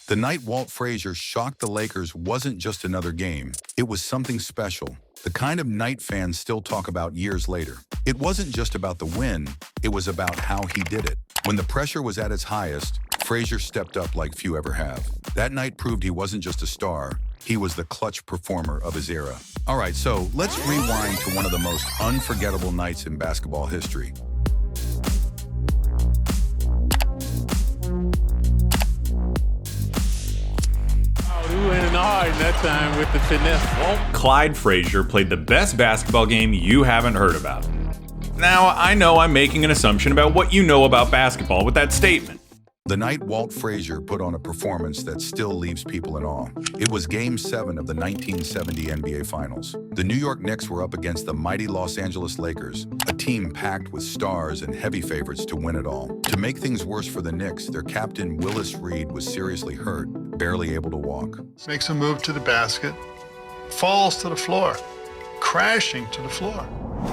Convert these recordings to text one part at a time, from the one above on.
The night Walt Frazier shocked the Lakers wasn't just another game. It was something special, the kind of night fans still talk about years later. It wasn't just about the win, it was about how he did it. When the pressure was at its highest, Frazier stepped up like few ever have. That night proved he wasn't just a star, he was the clutch performer of his era. All right, so let's rewind to one of the most unforgettable nights in basketball history. He went in hard that time with the finesse. Clyde Frazier played the best basketball game you haven't heard about. Now, I know I'm making an assumption about what you know about basketball with that statement. The night Walt Frazier put on a performance that still leaves people in awe. It was Game 7 of the 1970 NBA Finals. The New York Knicks were up against the mighty Los Angeles Lakers, a team packed with stars and heavy favorites to win it all. To make things worse for the Knicks, their captain Willis Reed was seriously hurt, barely able to walk. Makes a move to the basket, falls to the floor, crashing to the floor.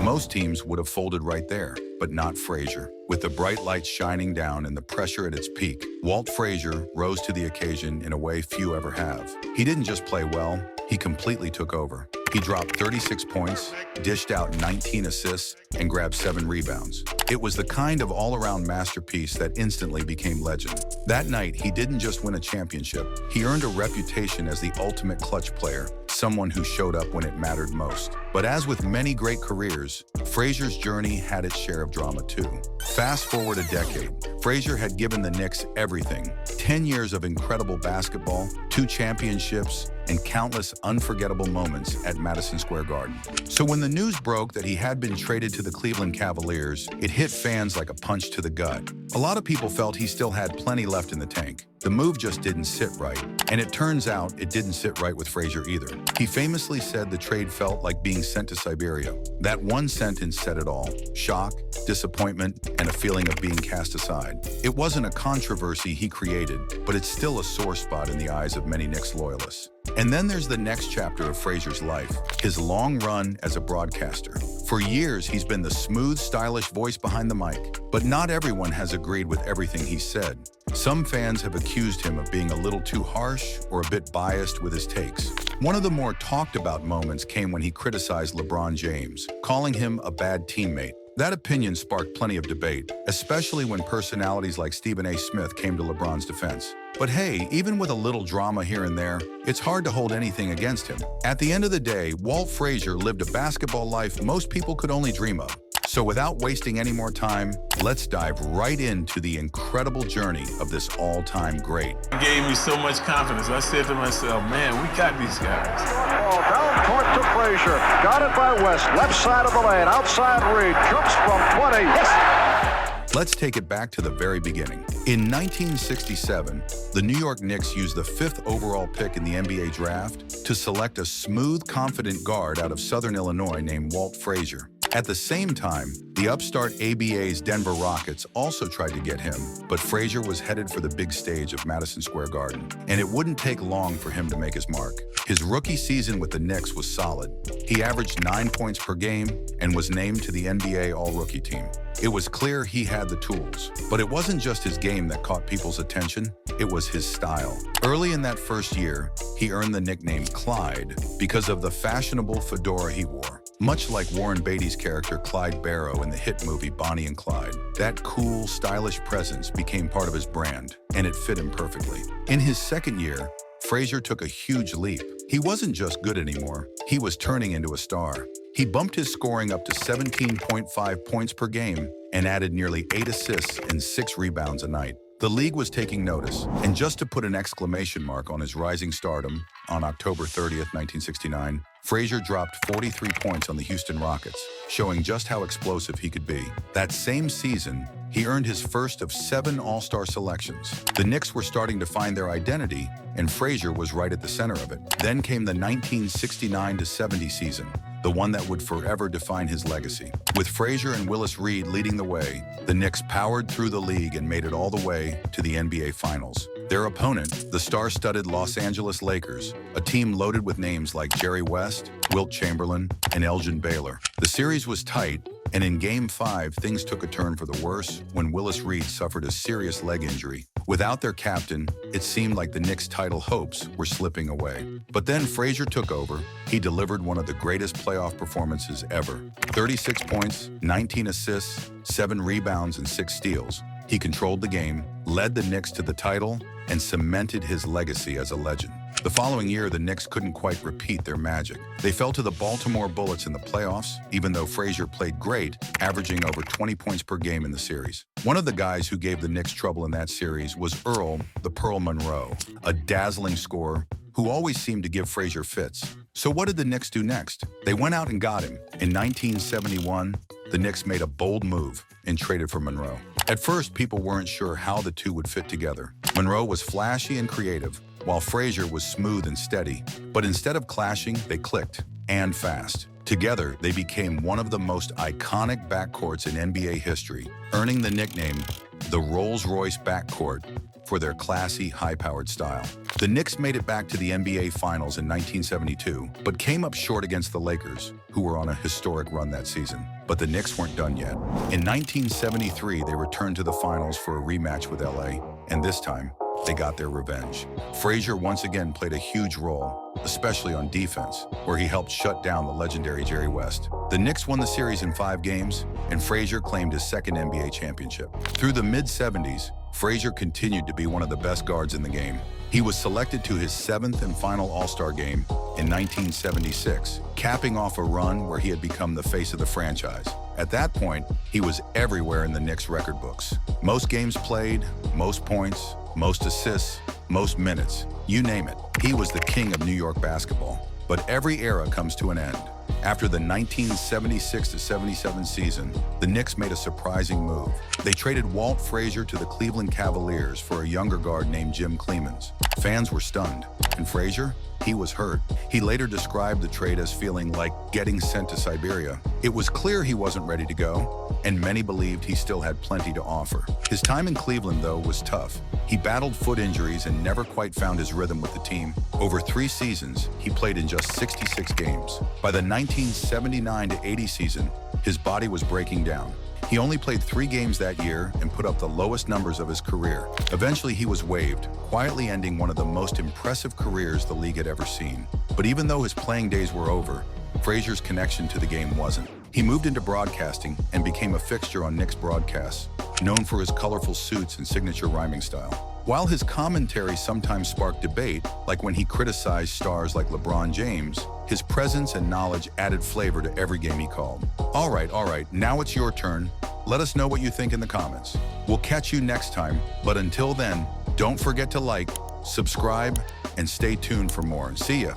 Most teams would have folded right there, but not Frazier. With the bright lights shining down and the pressure at its peak, Walt Frazier rose to the occasion in a way few ever have. He didn't just play well, he completely took over. He dropped 36 points, dished out 19 assists, and grabbed 7 rebounds. It was the kind of all-around masterpiece that instantly became legend. That night, he didn't just win a championship, he earned a reputation as the ultimate clutch player, someone who showed up when it mattered most. But as with many great careers, Frazier's journey had its share of drama too. Fast forward a decade, Frazier had given the Knicks everything. 10 years of incredible basketball, 2 championships, and countless unforgettable moments at Madison Square Garden. So when the news broke that he had been traded to the Cleveland Cavaliers, it hit fans like a punch to the gut. A lot of people felt he still had plenty left in the tank. The move just didn't sit right. And it turns out it didn't sit right with Frazier either. He famously said the trade felt like being sent to Siberia. That one sentence said it all. Shock, disappointment, and a feeling of being cast aside. It wasn't a controversy he created, but it's still a sore spot in the eyes of many Knicks loyalists. And then there's the next chapter of Frazier's life, his long run as a broadcaster. For years, he's been the smooth, stylish voice behind the mic, but not everyone has agreed with everything he said. Some fans have accused him of being a little too harsh or a bit biased with his takes. One of the more talked about moments came when he criticized LeBron James, calling him a bad teammate. That opinion sparked plenty of debate, especially when personalities like Stephen A. Smith came to LeBron's defense. But hey, even with a little drama here and there, it's hard to hold anything against him. At the end of the day, Walt Frazier lived a basketball life most people could only dream of. So without wasting any more time, let's dive right into the incredible journey of this all-time great. It gave me so much confidence. I said to myself, man, we got these guys. Ball down court to Frazier. Got it by West. Left side of the lane. Outside Reed. Jumps from 20. Yes! Let's take it back to the very beginning. In 1967, the New York Knicks used the 5th overall pick in the NBA draft to select a smooth, confident guard out of Southern Illinois named Walt Frazier. At the same time, the upstart ABA's Denver Rockets also tried to get him, but Frazier was headed for the big stage of Madison Square Garden, and it wouldn't take long for him to make his mark. His rookie season with the Knicks was solid. He averaged 9 points per game and was named to the NBA All-Rookie team. It was clear he had the tools, but it wasn't just his game that caught people's attention, it was his style. Early in that first year, he earned the nickname Clyde because of the fashionable fedora he wore. Much like Warren Beatty's character Clyde Barrow in the hit movie Bonnie and Clyde, that cool, stylish presence became part of his brand, and it fit him perfectly. In his second year, Frazier took a huge leap. He wasn't just good anymore, he was turning into a star. He bumped his scoring up to 17.5 points per game and added nearly 8 assists and 6 rebounds a night. The league was taking notice, and just to put an exclamation mark on his rising stardom, on October 30th, 1969, Frazier dropped 43 points on the Houston Rockets, showing just how explosive he could be. That same season, he earned his first of 7 All-Star selections. The Knicks were starting to find their identity, and Frazier was right at the center of it. Then came the 1969-70 season, the one that would forever define his legacy. With Frazier and Willis Reed leading the way, the Knicks powered through the league and made it all the way to the NBA Finals. Their opponent, the star-studded Los Angeles Lakers, a team loaded with names like Jerry West, Wilt Chamberlain, and Elgin Baylor. The series was tight, and in Game 5, things took a turn for the worse when Willis Reed suffered a serious leg injury. Without their captain, it seemed like the Knicks' title hopes were slipping away. But then Frazier took over. He delivered one of the greatest playoff performances ever. 36 points, 19 assists, 7 rebounds, and 6 steals. He controlled the game, led the Knicks to the title, and cemented his legacy as a legend. The following year, the Knicks couldn't quite repeat their magic. They fell to the Baltimore Bullets in the playoffs, even though Frazier played great, averaging over 20 points per game in the series. One of the guys who gave the Knicks trouble in that series was Earl the Pearl Monroe, a dazzling scorer who always seemed to give Frazier fits. So what did the Knicks do next? They went out and got him. In 1971, the Knicks made a bold move and traded for Monroe. At first, people weren't sure how the two would fit together. Monroe was flashy and creative, while Frazier was smooth and steady. But instead of clashing, they clicked, and fast. Together, they became one of the most iconic backcourts in NBA history, earning the nickname the Rolls-Royce backcourt for their classy, high-powered style. The Knicks made it back to the NBA Finals in 1972, but came up short against the Lakers, who were on a historic run that season. But the Knicks weren't done yet. In 1973, they returned to the Finals for a rematch with LA, and this time, they got their revenge. Frazier once again played a huge role, especially on defense, where he helped shut down the legendary Jerry West. The Knicks won the series in 5 games, and Frazier claimed his second NBA championship. Through the mid-70s, Frazier continued to be one of the best guards in the game. He was selected to his 7th and final All-Star game in 1976, capping off a run where he had become the face of the franchise. At that point, he was everywhere in the Knicks record books. Most games played, most points, most assists, most minutes, you name it. He was the king of New York basketball. But every era comes to an end. After the 1976-77 season, the Knicks made a surprising move. They traded Walt Frazier to the Cleveland Cavaliers for a younger guard named Jim Clemens. Fans were stunned, and Frazier, he was hurt. He later described the trade as feeling like getting sent to Siberia. It was clear he wasn't ready to go, and many believed he still had plenty to offer. His time in Cleveland, though, was tough. He battled foot injuries and never quite found his rhythm with the team. Over 3 seasons, he played in just 66 games. By the 1979-80 season, his body was breaking down. He only played 3 games that year and put up the lowest numbers of his career. Eventually, he was waived, quietly ending one of the most impressive careers the league had ever seen. But even though his playing days were over, Frazier's connection to the game wasn't. He moved into broadcasting and became a fixture on Knicks broadcasts, known for his colorful suits and signature rhyming style. While his commentary sometimes sparked debate, like when he criticized stars like LeBron James, his presence and knowledge added flavor to every game he called. All right, now it's your turn. Let us know what you think in the comments. We'll catch you next time, but until then, don't forget to like, subscribe, and stay tuned for more. See ya.